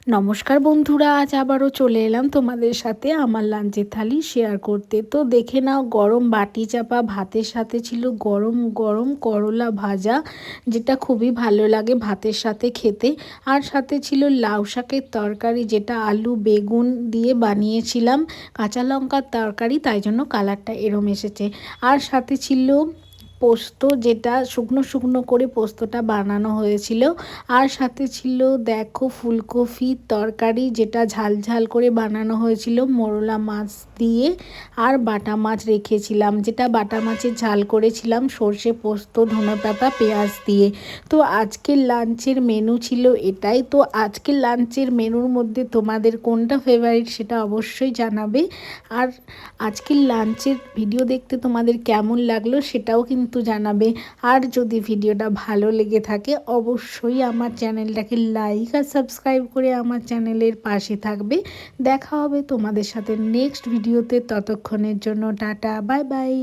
নমস্কার বন্ধুরা, আজ আবারও চলে এলাম তোমাদের সাথে আমার লাঞ্চের থালি শেয়ার করতে। তো দেখে নাও, গরম বাটি চাপা ভাতের সাথে ছিল গরম গরম করলা ভাজা, যেটা খুবই ভালো লাগে ভাতের সাথে খেতে। আর সাথে ছিল লাউ শাকের তরকারি, যেটা আলু বেগুন দিয়ে বানিয়েছিলাম, কাঁচা লঙ্কার তরকারি, তাই জন্য কালারটা এরম এসেছে। আর সাথে ছিল পোস্ত, যেটা শুকনো শুকনো করে পোস্তটা বানানো হয়েছিল। আর সাথে ছিল দেখো ফুলকপির তরকারি, যেটা ঝাল ঝাল করে বানানো হয়েছিল মোরলা মাছ দিয়ে। আর বাটা মাছ রেখেছিলাম, যেটা বাটা মাছের ঝাল করেছিলাম সর্ষে পোস্ত ধনেপাতা পেঁয়াজ দিয়ে। তো আজকের লাঞ্চের মেনু ছিল এটাই। তো আজকের লাঞ্চের মেনুর মধ্যে তোমাদের কোনটা ফেভারিট সেটা অবশ্যই জানাবে। আর আজকের লাঞ্চের ভিডিও দেখতে তোমাদের কেমন লাগলো সেটাও কিন্তু জানাবে। আর যদি ভিডিওটা ভালো লেগে থাকে অবশ্যই আমার চ্যানেলটাকে লাইক আর সাবস্ক্রাইব করে আমার চ্যানেলের পাশে থাকবে। দেখা হবে তোমাদের সাথে নেক্সট ভিডিওতে, ততক্ষণের জন্য টাটা, বাই বাই।